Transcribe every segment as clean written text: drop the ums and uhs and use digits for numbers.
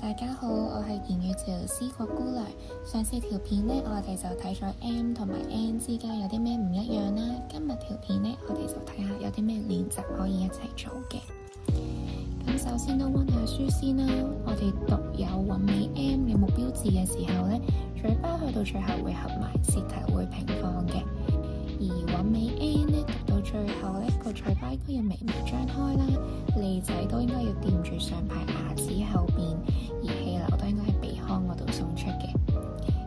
大家好，我係言語治療師郭姑娘。上次條片呢，我哋就睇咗 M 同埋 N 之間有啲咩唔一樣啦。今日條片呢，我哋就睇下有啲咩練習可以一齊做嘅。咁首先都溫下書先啦。我哋讀有韻尾 M 嘅目標字嘅時候呢，嘴巴去到最後會合埋，舌頭會平放嘅。而韻尾 N 呢，讀到最後呢，個嘴巴應該要微微張開啦，脷仔都應該要掂住上排牙齒後邊，而氣流都應該喺鼻腔嗰度送出嘅。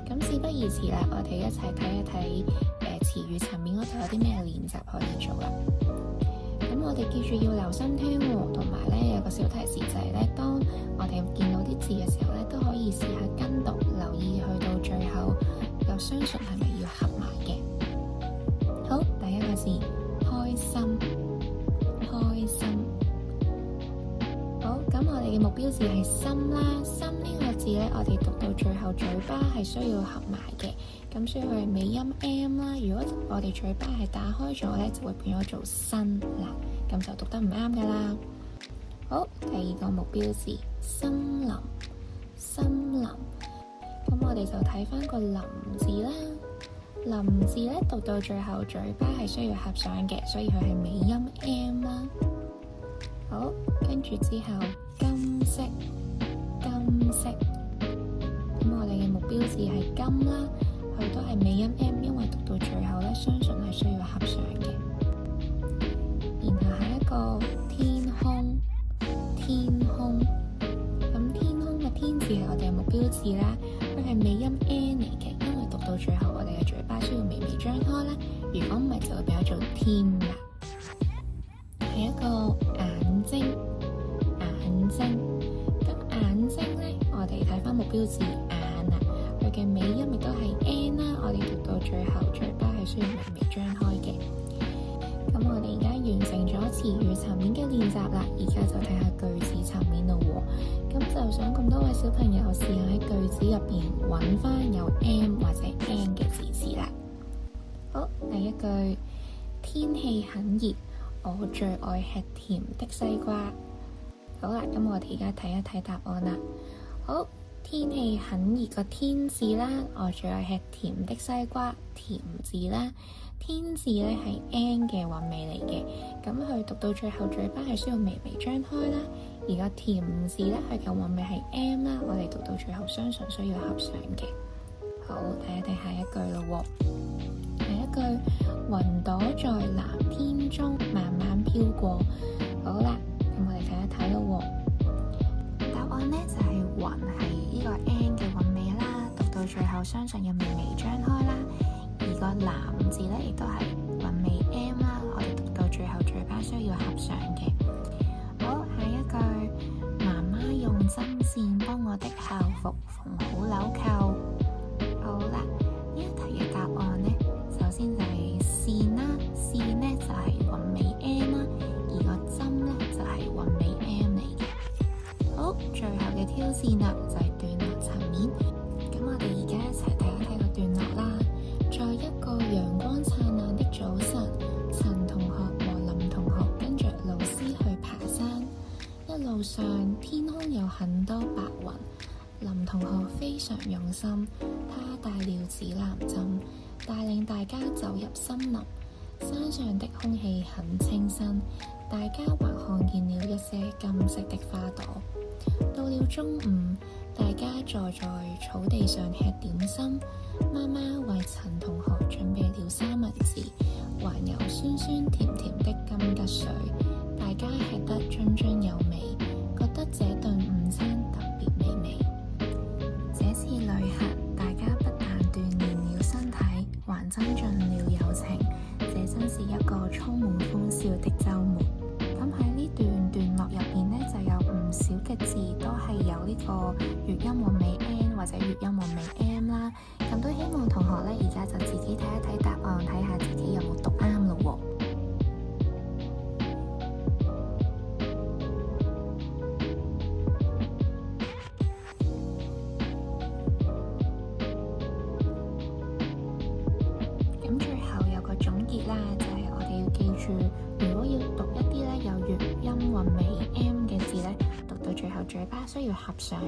咁事不宜遲啦，我哋一齊睇一睇詞語層面嗰度有啲咩練習可以做啦。咁我哋記住要留心聽喎，同埋呢有個小提示就係呢，當我哋見到啲字嘅時候呢，都可以試下跟讀，留意去到最後有雙唇係咪要合埋嘅。好，第一個字開心，開心。好，咁我哋嘅目標字係心啦，心呢個字呢，我哋讀到最後嘴巴係需要合埋嘅，咁所以佢係尾音 M 啦。如果我哋嘴巴係打開咗呢，就會變咗做新啦，咁就讀得唔啱噶啦。好，第二個目標字森林，森林。咁我哋就睇翻個林字啦。林字咧讀到最後嘴巴係需要合上嘅，所以佢係尾音 M 啦。好，跟住之後金色，金色。咁我哋嘅目標字係金啦，佢都係尾音 M， 因為讀到最後咧雙唇係需要合上嘅。然後下一個天空，天空。咁天空嘅天字係我哋嘅目標字啦，佢係尾音 N 嚟嘅，因為讀到最後我哋嘅嘴巴需要微微張開啦，如果唔係就會變咗做天啦。係一個眼睛，眼睛。咁眼睛咧，我哋睇翻目標字眼啦，佢嘅尾音亦都係 N 啦，我哋讀到最後嘴巴係需要微微張開嘅。咁我哋而家完成咗詞語層面嘅練習啦，而家就睇下句子層面咯喎。咁就想咁多位小朋友試下喺句子入邊揾翻有 M 或者 N 嘅字詞啦。好，第一句，天氣很熱，我最愛吃甜的西瓜。好啦，咁我哋而家睇一睇答案啦。好，天氣很熱個天字啦，我最愛吃甜的西瓜，甜字啦。天字咧係 N 嘅韻尾嚟嘅，咁佢讀到最後嘴巴係需要微微張開啦。而個甜字咧，佢嘅韻尾係 M 啦，我哋讀到最後雙唇需要合上嘅。好，睇一睇下一句咯喎。下一句，雲朵在藍天中慢慢飄過。好啦，咁我哋睇一睇咯喎。答案呢就係雲係呢個 N 嘅韻尾啦，讀到最後雙唇要微微張開啦。而個藍字咧，亦都係韻尾 M 啦，我哋讀到最後嘴巴需要合上嘅。好，下一句，媽媽用針線幫我的校服縫好紐扣。好啦，呢一題嘅答案呢，首先就係線啦，線呢就係韻尾 M 啦，而個針呢就係韻尾 M 嚟嘅。好，最後嘅挑戰啦，就係段落層面。咁我哋而家一齊睇一睇個段落啦。在一個陽光燦爛的早晨，陳同學和林同學跟着老師去爬山。一路上天空有很多白雲，林同學非常用心，他帶了指南針，帶領大家走入森林。山上的空氣很清新，大家還看見了一些金色的花朵。到了中午，大家坐在草地上吃點心，媽媽為陳同學準備了三文治，還有酸酸甜甜的金桔水，大家吃得津津有味，覺得這頓午餐特別美味。這次旅行，大家不但鍛鍊了身體，還增進了友情，這真是一個充滿歡笑的週末。咁喺呢段落入邊呢，就有唔少嘅字都係有呢個粵音韻尾 N 或者粵音韻尾 M 啦。咁都希望同學呢，而家就自己睇一睇答案，睇下自己有冇讀啱咯喎。咁最後有個總結啦，就係我哋要記住，如果要讀一啲呢有粵音韻尾 M 嘅字呢，讀到最後嘴巴需要合上。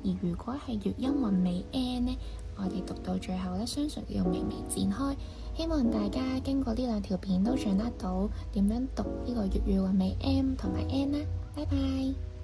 而如果係粵音韻尾 n 呢，我哋讀到最後呢，相信要微微展開。希望大家經過呢兩條片都掌握到點樣讀呢個粵語韻尾 m 同埋 n 啦。拜拜。